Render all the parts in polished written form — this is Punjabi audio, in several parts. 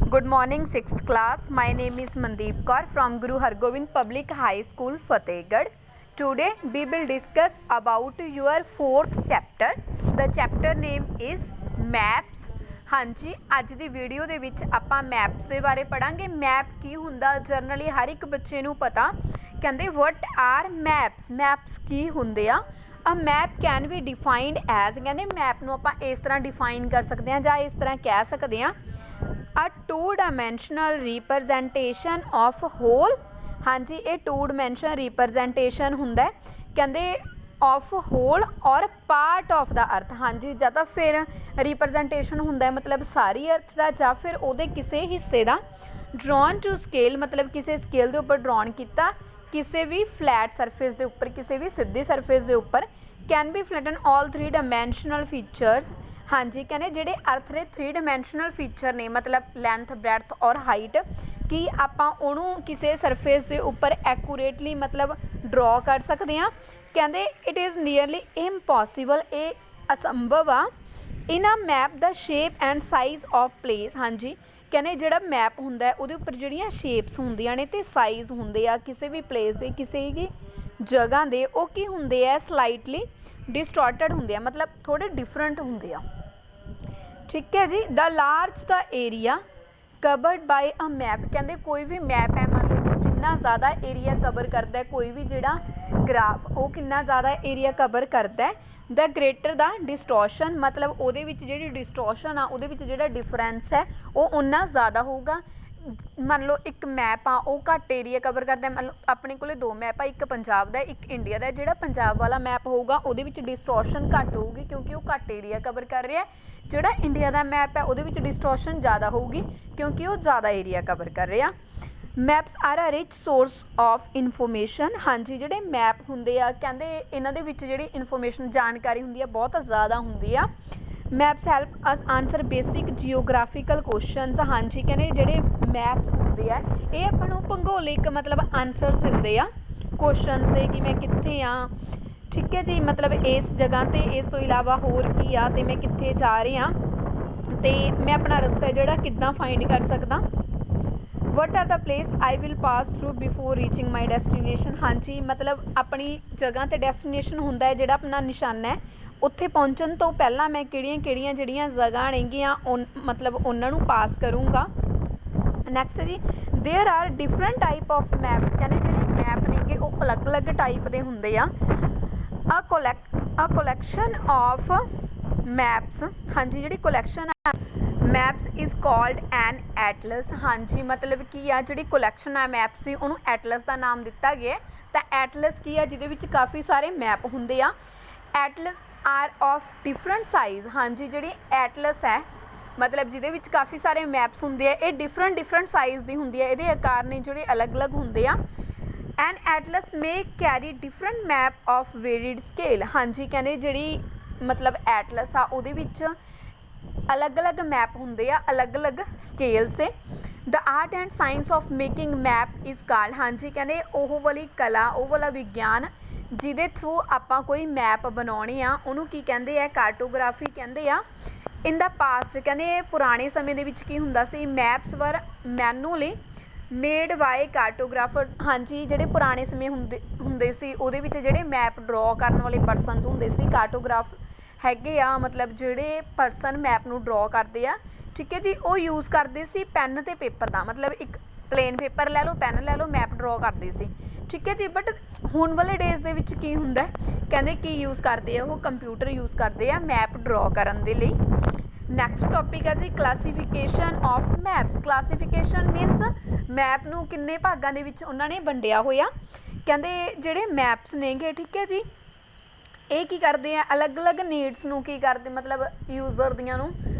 Good morning, 6th class. My name is Mandeep Kaur from Guru Hargobind Public High School, Fatehgarh. Today we will discuss about your 4th chapter. The chapter name is Maps. हाँ जी, ਅੱਜ ਦੀ ਵੀਡੀਓ ਦੇ ਵਿੱਚ ਆਪਾਂ ਮੈਪਸ ਦੇ ਬਾਰੇ ਪੜਾਂਗੇ। ਮੈਪ ਕੀ ਹੁੰਦਾ ਜਨਰਲੀ ਹਰ ਇੱਕ ਬੱਚੇ ਨੂੰ ਪਤਾ। ਕਹਿੰਦੇ ਵਟ ਆਰ ਮੈਪਸ, ਮੈਪਸ ਕੀ ਹੁੰਦੇ ਆ। A map can be defined as, ਕਹਿੰਦੇ ਮੈਪ ਨੂੰ ਆਪਾਂ ਇਸ ਤਰ੍ਹਾਂ ਡਿਫਾਈਨ ਕਰ ਸਕਦੇ ਹਾਂ ਜਾਂ ਇਸ ਤਰ੍ਹਾਂ ਕਹਿ ਸਕਦੇ ਹਾਂ, ਅ 2 ਡਾਇਮੈਂਸ਼ਨਲ ਰਿਪਰਜੈਂਟੇਸ਼ਨ ਆਫ ਹੋਲ। हाँ जी, ये 2 ਡਾਇਮੈਂਸ਼ਨਲ रिप्रजेंटेशन ਹੁੰਦਾ ਕਹਿੰਦੇ ऑफ होल और पार्ट ऑफ द अर्थ। हाँ जी, ਜਾਂ ਤਾਂ ਫਿਰ रिप्रजेंटेशन ਹੁੰਦਾ मतलब सारी अर्थ ਦਾ ਜਾਂ ਫਿਰ ਉਹਦੇ ਕਿਸੇ ਹਿੱਸੇ ਦਾ। drawn to scale मतलब ਕਿਸੇ स्केल ਦੇ ਉੱਪਰ drawn ਕੀਤਾ, ਕਿਸੇ ਵੀ flat surface ਦੇ ਉੱਪਰ, ਕਿਸੇ ਵੀ ਸਿੱਧੀ surface ਦੇ ਉੱਪਰ। can be flatten all 3 dimensional features। हाँ जी, कहने ਜਿਹੜੇ अर्थ ਦੇ 3 dimensional feature ਨੇ मतलब length, breadth और height, ਕਿ ਆਪਾਂ ਉਹਨੂੰ ਕਿਸੇ ਸਰਫੇਸ ਦੇ ਉੱਪਰ ਐਕੂਰੇਟਲੀ मतलब ਡਰਾ ਕਰ ਸਕਦੇ ਹਾਂ। ਕਹਿੰਦੇ ਇਟ ਇਜ਼ ਨੀਅਰਲੀ ਇੰਪੋਸੀਬਲ, ਇਹ ਅਸੰਭਵ ਆ। In a map the shape and size of place. ਹਾਂਜੀ, ਕਹਿੰਦੇ ਜਿਹੜਾ ਮੈਪ ਹੁੰਦਾ ਉਹਦੇ ਉੱਪਰ ਜਿਹੜੀਆਂ ਸ਼ੇਪਸ ਹੁੰਦੀਆਂ ਨੇ ਅਤੇ ਸਾਈਜ਼ ਹੁੰਦੇ ਆ ਕਿਸੇ ਵੀ ਪਲੇਸ ਦੇ, ਕਿਸੇ ਵੀ ਜਗ੍ਹਾ ਦੇ, ਉਹ ਕੀ ਹੁੰਦੇ ਆ ਸਲਾਈਟਲੀ ਡਿਸਟੋਰਟਡ ਹੁੰਦੇ ਆ, ਮਤਲਬ ਥੋੜ੍ਹੇ ਡਿਫਰੈਂਟ ਹੁੰਦੇ ਆ। ਠੀਕ ਹੈ ਜੀ। ਦ ਲਾਰਜ ਦਾ ਏਰੀਆ ਕਵਰਡ ਬਾਏ ਅ ਮੈਪ, ਕਹਿੰਦੇ ਕੋਈ ਵੀ ਮੈਪ ਹੈ ਮੰਨ ਲਓ ਜਿੰਨਾ ਜ਼ਿਆਦਾ ਏਰੀਆ ਕਵਰ ਕਰਦਾ ਕੋਈ ਵੀ ਜਿਹੜਾ ਗ੍ਰਾਫ, ਉਹ ਕਿੰਨਾ ਜ਼ਿਆਦਾ ਏਰੀਆ ਕਵਰ ਕਰਦਾ, ਦ ਗ੍ਰੇਟਰ ਦਾ ਡਿਸਟੋਰਸ਼ਨ, ਮਤਲਬ ਉਹਦੇ ਵਿੱਚ ਜਿਹੜੀ ਡਿਸਟੋਰਸ਼ਨ ਆ ਉਹਦੇ ਵਿੱਚ ਜਿਹੜਾ ਡਿਫਰੈਂਸ ਹੈ ਉਹ ਉਨਾ ਜ਼ਿਆਦਾ ਹੋਊਗਾ। ਮੰਨ ਲਓ ਇੱਕ ਮੈਪ ਆ ਉਹ ਘੱਟ ਏਰੀਆ ਕਵਰ ਕਰਦਾ, ਮੰਨ ਲਓ ਆਪਣੇ ਕੋਲ 2 ਮੈਪ ਆ, ਇੱਕ ਪੰਜਾਬ ਦਾ ਇੱਕ ਇੰਡੀਆ ਦਾ। ਜਿਹੜਾ ਪੰਜਾਬ ਵਾਲਾ ਮੈਪ ਹੋਊਗਾ ਉਹਦੇ ਵਿੱਚ ਡਿਸਟੋਰਸ਼ਨ ਘੱਟ ਹੋਊਗੀ ਕਿਉਂਕਿ ਉਹ ਘੱਟ ਏਰੀਆ ਕਵਰ ਕਰ ਰਿਹਾ। ਜਿਹੜਾ ਇੰਡੀਆ ਦਾ ਮੈਪ ਹੈ ਉਹਦੇ ਵਿੱਚ ਡਿਸਟੋਰਸ਼ਨ ਜ਼ਿਆਦਾ ਹੋਊਗੀ ਕਿਉਂਕਿ ਉਹ ਜ਼ਿਆਦਾ ਏਰੀਆ ਕਵਰ ਕਰ ਰਿਹਾ। Maps are a rich source of information. ਹਾਂਜੀ, ਜਿਹੜੇ ਮੈਪ ਹੁੰਦੇ ਆ ਕਹਿੰਦੇ ਇਹਨਾਂ ਦੇ ਵਿੱਚ ਜਿਹੜੀ ਇਨਫੋਰਮੇਸ਼ਨ ਜਾਣਕਾਰੀ ਹੁੰਦੀ ਆ ਬਹੁਤ ਜ਼ਿਆਦਾ ਹੁੰਦੀ ਆ। ਮੈਪਸ ਹੈਲਪ ਅਸ ਆਨਸਰ ਬੇਸਿਕ ਜੀਓਗ੍ਰਾਫੀਕਲ ਕੁਐਸਚਨਸ। ਹਾਂਜੀ, ਕਹਿੰਦੇ ਜਿਹੜੇ ਮੈਪਸ ਹੁੰਦੇ ਆ ਇਹ ਆਪਾਂ ਨੂੰ ਭੂਗੋਲਿਕ मतलब ਆਨਸਰਸ ਦਿੰਦੇ ਆ ਕੁਐਸਚਨਸ ਦੇ, ਕਿ ਮੈਂ ਕਿੱਥੇ ਆ। ਠੀਕ ਹੈ ਜੀ, मतलब ਇਸ ਜਗ੍ਹਾ 'ਤੇ ਇਸ ਤੋਂ ਇਲਾਵਾ ਹੋਰ ਕੀ ਆ ਅਤੇ ਮੈਂ ਕਿੱਥੇ ਜਾ ਰਿਹਾ ਅਤੇ ਮੈਂ ਆਪਣਾ ਰਸਤਾ ਜਿਹੜਾ ਕਿੱਦਾਂ ਫਾਈਂਡ ਕਰ ਸਕਦਾ। What are the place I will pass through before reaching my destination. ਹਾਂਜੀ, ਮਤਲਬ ਆਪਣੀ ਜਗ੍ਹਾ 'ਤੇ ਡੈਸਟੀਨੇਸ਼ਨ ਹੁੰਦਾ ਹੈ ਜਿਹੜਾ ਆਪਣਾ ਨਿਸ਼ਾਨਾ ਹੈ, ਉੱਥੇ ਪਹੁੰਚਣ ਤੋਂ ਪਹਿਲਾਂ ਮੈਂ ਕਿਹੜੀਆਂ ਜਿਹੜੀਆਂ ਜਗ੍ਹਾ ਨੇਗੀਆਂ ਮਤਲਬ ਉਹਨਾਂ ਨੂੰ ਪਾਸ ਕਰੂੰਗਾ। ਨੈਕਸਟ ਜੀ, there are different type of maps. ਕਹਿੰਦੇ ਜਿਹੜੇ ਮੈਪ ਨੇਗੇ ਉਹ ਅਲੱਗ-ਅਲੱਗ ਟਾਈਪ ਦੇ ਹੁੰਦੇ ਆ। ਅ ਕੋਲੈਕਸ਼ਨ ਆਫ ਮੈਪਸ। ਹਾਂਜੀ, ਜਿਹੜੀ ਕੋਲੈਕਸ਼ਨ ਹੈ maps is called N atlas. ਹਾਂਜੀ, ਮਤਲਬ ਕੀ ਆ ਜਿਹੜੀ ਕੋਲੈਕਸ਼ਨ ਹੈ ਮੈਪਸ ਦੀ ਉਹਨੂੰ ਐਟਲਸ ਦਾ ਨਾਮ ਦਿੱਤਾ ਗਿਆ। ਤਾਂ ਐਟਲਸ ਕੀ ਆ ਜਿਹਦੇ ਵਿੱਚ ਕਾਫੀ ਸਾਰੇ ਮੈਪ ਹੁੰਦੇ ਆ। Atlas are of different size. ਹਾਂਜੀ, ਜਿਹੜੀ ਐਟਲਸ ਹੈ ਮਤਲਬ ਜਿਹਦੇ ਵਿੱਚ ਕਾਫੀ ਸਾਰੇ ਮੈਪਸ ਹੁੰਦੇ ਆ, ਇਹ ਡਿਫਰੈਂਟ ਸਾਈਜ਼ ਦੀ ਹੁੰਦੀ ਹੈ, ਇਹਦੇ ਆਕਾਰ ਨੇ ਜਿਹੜੇ ਅਲੱਗ-ਅਲੱਗ ਹੁੰਦੇ ਆ। An atlas may carry different map of varied scale. ਹਾਂਜੀ, ਕਹਿੰਦੇ ਜਿਹੜੀ ਮਤਲਬ ਐਟਲਸ ਆ ਉਹਦੇ ਵਿੱਚ ਅਲੱਗ-ਅਲੱਗ ਮੈਪ ਹੁੰਦੇ ਆ ਅਲੱਗ-ਅਲੱਗ ਸਕੇਲ 'ਤੇ। The art and science of making map is called. ਹਾਂਜੀ, ਕਹਿੰਦੇ ਉਹ ਵਾਲੀ ਕਲਾ, ਉਹ ਵਾਲਾ ਵਿਗਿਆਨ ਜਿਹਦੇ ਥਰੂ ਆਪਾਂ ਕੋਈ ਮੈਪ ਬਣਾਉਣੇ ਆ ਉਹਨੂੰ ਕੀ ਕਹਿੰਦੇ ਆ, ਕਾਰਟੋਗ੍ਰਾਫੀ ਕਹਿੰਦੇ ਆ। ਇਨ ਦਾ ਪਾਸਟ ਕਹਿੰਦੇ ਪੁਰਾਣੇ ਸਮੇਂ ਦੇ ਵਿੱਚ ਕੀ ਹੁੰਦਾ ਸੀ, ਮੈਪਸ ਵਰ ਮੈਨੂਅਲੀ ਮੇਡ ਬਾਏ ਕਾਰਟੋਗ੍ਰਾਫਰ। ਹਾਂਜੀ, ਜਿਹੜੇ ਪੁਰਾਣੇ ਸਮੇਂ ਹੁੰਦੇ ਸੀ ਉਹਦੇ ਵਿੱਚ ਜਿਹੜੇ ਮੈਪ ਡਰਾ ਕਰਨ ਵਾਲੇ ਪਰਸਨਸ ਹੁੰਦੇ ਸੀ, ਕਾਰਟੋਗ੍ਰਾਫ ਹੈਗੇ ਆ, ਮਤਲਬ ਜਿਹੜੇ ਪਰਸਨ ਮੈਪ ਨੂੰ ਡਰਾ ਕਰਦੇ ਆ। ਠੀਕ ਹੈ ਜੀ, ਉਹ ਯੂਜ਼ ਕਰਦੇ ਸੀ ਪੈਨ ਅਤੇ ਪੇਪਰ ਦਾ, ਮਤਲਬ ਇੱਕ ਪਲੇਨ ਪੇਪਰ ਲੈ ਲਓ, ਪੈਨ ਲੈ ਲਓ, ਮੈਪ ਡਰਾ ਕਰਦੇ ਸੀ। ਠੀਕ ਹੈ ਜੀ, ਬਟ ਹੁਣ ਵਾਲੇ ਡੇਜ਼ ਦੇ ਵਿੱਚ ਕੀ ਹੁੰਦਾ ਕਹਿੰਦੇ ਕੀ ਯੂਜ਼ ਕਰਦੇ ਆ, ਉਹ ਕੰਪਿਊਟਰ ਯੂਜ਼ ਕਰਦੇ ਆ ਮੈਪ ਡਰਾ ਕਰਨ ਦੇ ਲਈ। ਨੈਕਸਟ ਟੋਪਿਕ ਹੈ ਜੀ classification of maps. Classification means map ਨੂੰ ਕਿੰਨੇ ਭਾਗਾਂ ਦੇ ਵਿੱਚ ਉਹਨਾਂ ਨੇ ਵੰਡਿਆ ਹੋਇਆ। ਕਹਿੰਦੇ ਜਿਹੜੇ ਮੈਪਸ ਨੇਗੇ, ਠੀਕ ਹੈ ਜੀ, ਇਹ ਕੀ ਕਰਦੇ ਆ ਅਲੱਗ-ਅਲੱਗ ਨੀਡਸ ਨੂੰ ਕੀ ਕਰਦੇ, ਮਤਲਬ ਯੂਜ਼ਰ ਦੀਆਂ ਨੂੰ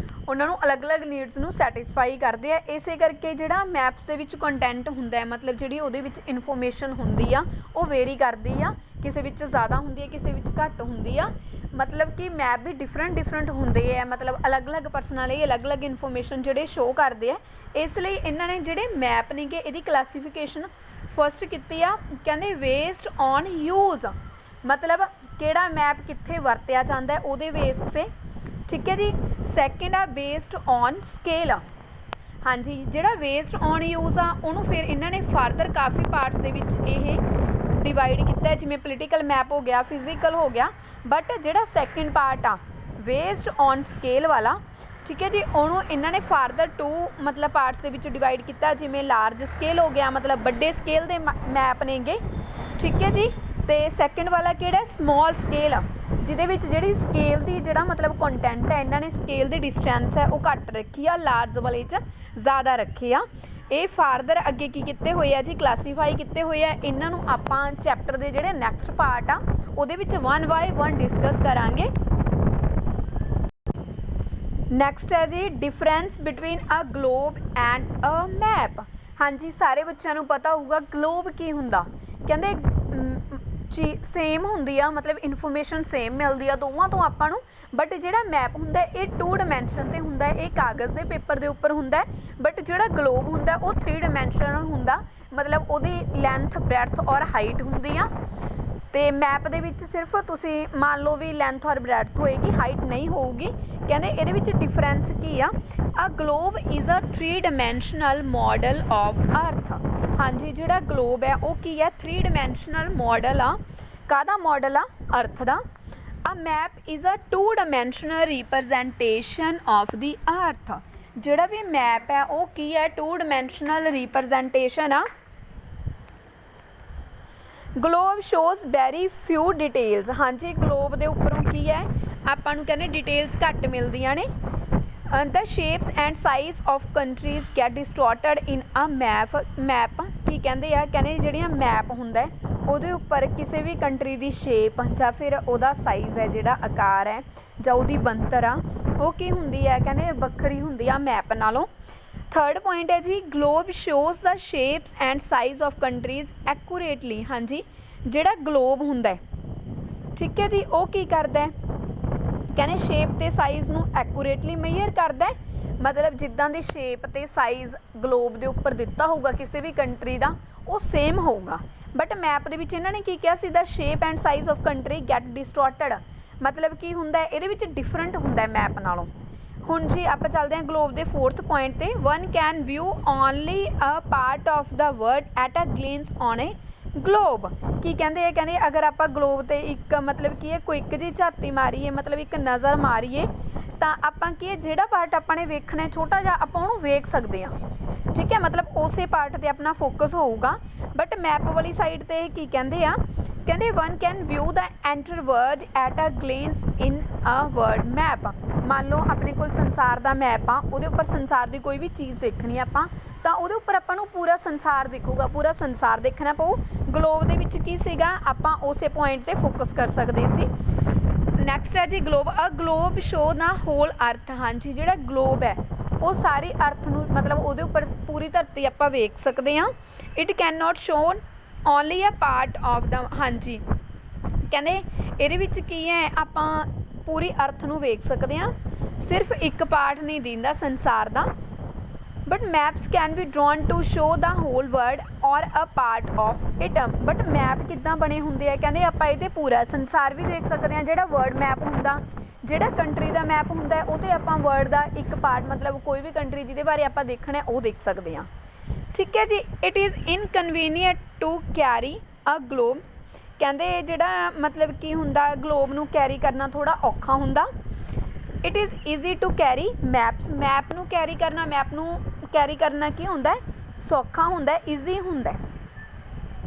ਉਹਨਾਂ ਨੂੰ ਅਲੱਗ-ਅਲੱਗ ਨੀਡਸ ਨੂੰ ਸੈਟਿਸਫਾਈ ਕਰਦੇ ਆ। ਇਸੇ ਕਰਕੇ ਜਿਹੜਾ ਮੈਪਸ ਦੇ ਵਿੱਚ ਕੰਟੈਂਟ ਹੁੰਦਾ ਹੈ ਮਤਲਬ ਜਿਹੜੀ ਉਹਦੇ ਵਿੱਚ ਇਨਫੋਰਮੇਸ਼ਨ ਹੁੰਦੀ ਆ ਉਹ ਵੇਰੀ ਕਰਦੀ ਆ, ਕਿਸੇ ਵਿੱਚ ਜ਼ਿਆਦਾ ਹੁੰਦੀ ਹੈ ਕਿਸੇ ਵਿੱਚ ਘੱਟ ਹੁੰਦੀ ਆ। ਮਤਲਬ ਕਿ ਮੈਪ ਵੀ ਡਿਫਰੈਂਟ ਹੁੰਦੇ ਆ, ਮਤਲਬ ਅਲੱਗ-ਅਲੱਗ ਪਰਸਨਾਂ ਲਈ ਅਲੱਗ-ਅਲੱਗ ਇਨਫੋਰਮੇਸ਼ਨ ਜਿਹੜੇ ਸ਼ੋਅ ਕਰਦੇ ਆ। ਇਸ ਲਈ ਇਹਨਾਂ ਨੇ ਜਿਹੜੇ ਮੈਪ ਨੇਗੇ ਇਹਦੀ ਕਲਾਸੀਫਿਕੇਸ਼ਨ ਫਸਟ ਕੀਤੀ ਆ, ਕਹਿੰਦੇ ਵੇਸਡ ਔਨ ਯੂਜ਼, ਮਤਲਬ ਕਿਹੜਾ ਮੈਪ ਕਿੱਥੇ ਵਰਤਿਆ ਜਾਂਦਾ ਉਹਦੇ ਬੇਸ 'ਤੇ। ਠੀਕ ਹੈ ਜੀ। ਸੈਕਿੰਡ ਆ ਬੇਸਡ ਔਨ ਸਕੇਲ, हाँ जी, ਜਿਹੜਾ ਵੇਸਟ ਔਨ ਯੂਜ਼ ਆ ਉਹਨੂੰ ਫਿਰ ਇਹਨਾਂ ਨੇ ਫਰਦਰ ਕਾਫੀ ਪਾਰਟਸ ਦੇ ਵਿੱਚ ਇਹ ਡਿਵਾਈਡ ਕੀਤਾ, ਜਿਵੇਂ ਪੋਲੀਟੀਕਲ ਮੈਪ ਹੋ ਗਿਆ, ਫਿਜ਼ੀਕਲ ਹੋ ਗਿਆ। ਬਟ ਜਿਹੜਾ ਸੈਕਿੰਡ ਪਾਰਟ ਆ ਵੇਸਟ ਔਨ ਸਕੇਲ ਵਾਲਾ, ਠੀਕ ਹੈ ਜੀ, ਉਹਨੂੰ ਇਹਨਾਂ ਨੇ ਫਰਦਰ 2 ਮਤਲਬ ਪਾਰਟਸ ਦੇ ਵਿੱਚ ਡਿਵਾਈਡ ਕੀਤਾ, ਜਿਵੇਂ ਲਾਰਜ ਸਕੇਲ ਹੋ ਗਿਆ, ਮਤਲਬ ਵੱਡੇ ਸਕੇਲ ਦੇ ਮੈਪ ਨੇਗੇ, ਠੀਕ ਹੈ ਜੀ। ਤੇ ਸੈਕਿੰਡ ਵਾਲਾ ਕਿਹੜਾ, ਸਮੋਲ ਸਕੇਲ, ਜਿਹਦੇ ਵਿੱਚ ਜਿਹੜੀ ਸਕੇਲ ਦੀ ਜਿਹੜਾ ਮਤਲਬ ਕੰਟੈਂਟ ਹੈ, ਇਹਨਾਂ ਨੇ ਸਕੇਲ ਦੀ ਡਿਸਟੈਂਸ ਹੈ ਉਹ ਘੱਟ ਰੱਖੀ ਆ, ਲਾਰਜ ਵਾਲੇ 'ਚ ਜ਼ਿਆਦਾ ਰੱਖੇ ਆ। ਇਹ ਫਰਦਰ ਅੱਗੇ ਕੀ ਕੀਤੇ ਹੋਏ ਆ ਜੀ, ਕਲਾਸੀਫਾਈ ਕੀਤੇ ਹੋਏ ਆ। ਇਹਨਾਂ ਨੂੰ ਆਪਾਂ ਚੈਪਟਰ ਦੇ ਜਿਹੜੇ ਨੈਕਸਟ ਪਾਰਟ ਆ ਉਹਦੇ ਵਿੱਚ 1 ਬਾਏ 1 ਡਿਸਕਸ ਕਰਾਂਗੇ। ਨੈਕਸਟ ਹੈ ਜੀ difference between a globe and a map. ਹਾਂਜੀ, ਸਾਰੇ ਬੱਚਿਆਂ ਨੂੰ ਪਤਾ ਹੋਊਗਾ ਗਲੋਬ ਕੀ ਹੁੰਦਾ। ਕਹਿੰਦੇ ਸੇਮ ਹੁੰਦੀ ਆ, ਮਤਲਬ ਇਨਫੋਰਮੇਸ਼ਨ ਸੇਮ ਮਿਲਦੀ ਆ ਦੋਵਾਂ ਤੋਂ ਆਪਾਂ ਨੂੰ। ਬਟ ਜਿਹੜਾ ਮੈਪ ਹੁੰਦਾ ਇਹ 2 ਡਾਇਮੈਂਸ਼ਨ 'ਤੇ ਹੁੰਦਾ, ਇਹ ਕਾਗਜ਼ ਦੇ ਪੇਪਰ ਦੇ ਉੱਪਰ ਹੁੰਦਾ। ਬਟ ਜਿਹੜਾ ਗਲੋਬ ਹੁੰਦਾ ਉਹ 3 ਡਾਇਮੈਂਸ਼ਨਲ ਹੁੰਦਾ, ਮਤਲਬ ਉਹਦੀ ਲੈਂਥ, ਬ੍ਰੈਡਥ ਔਰ ਹਾਈਟ ਹੁੰਦੀ ਆ। ਤੇ ਮੈਪ ਦੇ ਵਿੱਚ ਸਿਰਫ ਤੁਸੀਂ ਮੰਨ ਲਓ ਵੀ ਲੈਂਥ ਔਰ ਬ੍ਰੈਡਥ ਹੋਏਗੀ, ਹਾਈਟ ਨਹੀਂ ਹੋਊਗੀ। ਕਹਿੰਦੇ ਇਹਦੇ ਵਿੱਚ ਡਿਫਰੈਂਸ ਕੀ ਆ, a globe is a 3 dimensional model of earth. ਹਾਂਜੀ, ਜਿਹੜਾ ਗਲੋਬ ਹੈ ਉਹ ਕੀ ਹੈ, 3 ਡਾਇਮੈਂਸ਼ਨਲ ਮਾਡਲ ਆ। ਕਾਹਦਾ ਮਾਡਲ ਆ, ਅਰਥ ਦਾ। A map is a 2 dimensional representation of the earth. ਜਿਹੜਾ ਵੀ ਮੈਪ ਹੈ ਉਹ ਕੀ ਹੈ, 2 ਡਾਇਮੈਂਸ਼ਨਲ ਰਿਪਰਜੈਂਟੇਸ਼ਨ ਆ। Globe shows very ਫਿਊ details. ਹਾਂਜੀ, ਗਲੋਬ ਦੇ ਉੱਪਰੋਂ ਕੀ ਹੈ, ਆਪਾਂ ਨੂੰ ਕਹਿੰਦੇ ਡਿਟੇਲਸ ਘੱਟ ਮਿਲਦੀਆਂ ਨੇ। The shapes and size of countries get distorted in a map ਕੀ ਕਹਿੰਦੇ ਆ, ਕਹਿੰਦੇ ਜਿਹੜੀਆਂ ਮੈਪ ਹੁੰਦਾ ਉਹਦੇ ਉੱਪਰ ਕਿਸੇ ਵੀ ਕੰਟਰੀ ਦੀ ਸ਼ੇਪ ਜਾਂ ਫਿਰ ਉਹਦਾ ਸਾਈਜ਼ ਹੈ, ਜਿਹੜਾ ਆਕਾਰ ਹੈ ਜਾਂ ਉਹਦੀ ਬਣਤਰ ਆ, ਉਹ ਕੀ ਹੁੰਦੀ ਹੈ, ਕਹਿੰਦੇ ਵੱਖਰੀ ਹੁੰਦੀ ਆ ਮੈਪ ਨਾਲੋਂ। ਥਰਡ ਪੁਆਇੰਟ ਹੈ ਜੀ globe shows the shapes and size of countries accurately. ਹਾਂਜੀ, ਜਿਹੜਾ ਗਲੋਬ ਹੁੰਦਾ ਠੀਕ ਹੈ ਜੀ, ਉਹ ਕੀ ਕਰਦਾ ਹੈ, ਕਹਿੰਦੇ ਸ਼ੇਪ ਤੇ ਸਾਈਜ਼ ਨੂੰ ਐਕੂਰੇਟਲੀ ਮੇਜਰ ਕਰਦਾ। ਮਤਲਬ ਜਿੱਦਾਂ ਦੀ ਸ਼ੇਪ ਤੇ ਸਾਈਜ਼ ਗਲੋਬ ਦੇ ਉੱਪਰ ਦਿੱਤਾ ਹੋਊਗਾ ਕਿਸੇ ਵੀ ਕੰਟਰੀ ਦਾ, ਉਹ ਸੇਮ ਹੋਊਗਾ। ਬਟ ਮੈਪ ਦੇ ਵਿੱਚ ਇਹਨਾਂ ਨੇ ਕੀ ਕਿਹਾ ਸੀ, the shape and size of country get distorted. ਮਤਲਬ ਕੀ ਹੁੰਦਾ, ਇਹਦੇ ਵਿੱਚ ਡਿਫਰੈਂਟ ਹੁੰਦਾ ਮੈਪ ਨਾਲੋਂ। ਹੁਣ ਜੀ ਆਪਾਂ ਚੱਲਦੇ ਹਾਂ ਗਲੋਬ ਦੇ 4th ਪੁਆਇੰਟ ਤੇ। 1 can view only a part of the world at a glance on a globe. ਕੀ ਕਹਿੰਦੇ ਆ, ਕਹਿੰਦੇ ਅਗਰ ਆਪਾਂ ਗਲੋਬ ਤੇ ਇੱਕ ਮਤਲਬ ਕੀ ਹੈ ਕੁਇੱਕ ਜਿਹੀ ਝਾਤੀ ਮਾਰੀਏ, ਮਤਲਬ ਇੱਕ ਨਜ਼ਰ ਮਾਰੀਏ, ਤਾਂ ਆਪਾਂ ਕੀ ਹੈ ਜਿਹੜਾ ਪਾਰਟ ਆਪਾਂ ਨੇ ਵੇਖਣਾ ਛੋਟਾ ਜਿਹਾ ਆਪਾਂ ਉਹਨੂੰ ਵੇਖ ਸਕਦੇ ਹਾਂ, ਠੀਕ ਹੈ। ਮਤਲਬ ਉਸੇ ਪਾਰਟ ਤੇ ਆਪਣਾ ਫੋਕਸ ਹੋਊਗਾ। ਬਟ ਮੈਪ ਵਾਲੀ ਸਾਈਡ ਤੇ ਕੀ ਕਹਿੰਦੇ ਆ, ਕਹਿੰਦੇ 1 can view the entire world at a glance in a world map. ਮੰਨ ਲਓ ਆਪਣੇ ਕੋਲ ਸੰਸਾਰ ਦਾ ਮੈਪ ਆ, ਉਹਦੇ ਉੱਪਰ ਸੰਸਾਰ ਦੀ ਕੋਈ ਵੀ ਚੀਜ਼ ਦੇਖਣੀ ਆਪਾਂ, ਤਾਂ ਉਹਦੇ ਉੱਪਰ ਆਪਾਂ ਨੂੰ ਪੂਰਾ ਸੰਸਾਰ ਦਿਖੂਗਾ, ਪੂਰਾ ਸੰਸਾਰ ਦੇਖਣਾ ਪਊ। ਗਲੋਬ ਦੇ ਵਿੱਚ ਕੀ ਸੀਗਾ, ਆਪਾਂ ਉਸੇ ਪੁਆਇੰਟ ਤੇ ਫੋਕਸ ਕਰ ਸਕਦੇ ਸੀ। ਨੈਕਸਟ ਹੈ ਜੀ globe. A globe show the hole ਅਰਥ। ਹਾਂਜੀ, ਜਿਹੜਾ ਗਲੋਬ ਹੈ ਉਹ ਸਾਰੀ ਅਰਥ ਨੂੰ, ਮਤਲਬ ਉਹਦੇ ਉੱਪਰ ਪੂਰੀ ਧਰਤੀ ਆਪਾਂ ਵੇਖ ਸਕਦੇ ਹਾਂ। It can not show only a part of the. ਹਾਂਜੀ, ਕਹਿੰਦੇ ਇਹਦੇ ਵਿੱਚ ਕੀ ਹੈ, ਆਪਾਂ ਪੂਰੀ ਅਰਥ ਨੂੰ ਵੇਖ ਸਕਦੇ ਹਾਂ, ਸਿਰਫ ਇੱਕ ਪਾਰਟ ਨਹੀਂ ਦਿੰਦਾ ਸੰਸਾਰ ਦਾ। But maps can be drawn to show the whole world or a part of it. But map ਕਿੱਦਾਂ ਬਣੇ ਹੁੰਦੇ ਆ, ਕਹਿੰਦੇ ਆਪਾਂ ਇਹਦੇ ਪੂਰਾ ਸੰਸਾਰ ਵੀ ਦੇਖ ਸਕਦੇ ਹਾਂ। ਜਿਹੜਾ ਵਰਲਡ ਮੈਪ ਹੁੰਦਾ, ਜਿਹੜਾ ਕੰਟਰੀ ਦਾ ਮੈਪ ਹੁੰਦਾ, ਉਹ 'ਤੇ ਆਪਾਂ ਵਰਲਡ ਦਾ ਇੱਕ ਪਾਰਟ, ਮਤਲਬ ਕੋਈ ਵੀ ਕੰਟਰੀ ਜਿਹਦੇ ਬਾਰੇ ਆਪਾਂ ਦੇਖਣਾ ਉਹ ਦੇਖ ਸਕਦੇ ਹਾਂ, ਠੀਕ ਹੈ ਜੀ। It is inconvenient to carry a globe. ਕਹਿੰਦੇ ਜਿਹੜਾ ਮਤਲਬ ਕੀ ਹੁੰਦਾ, ਗਲੋਬ ਨੂੰ ਕੈਰੀ ਕਰਨਾ ਥੋੜ੍ਹਾ ਔਖਾ ਹੁੰਦਾ। It is easy to carry maps. Map ਨੂੰ ਕੈਰੀ ਕਰਨਾ ਕੀ ਹੁੰਦਾ, ਸੌਖਾ ਹੁੰਦਾ, ਈਜ਼ੀ ਹੁੰਦਾ।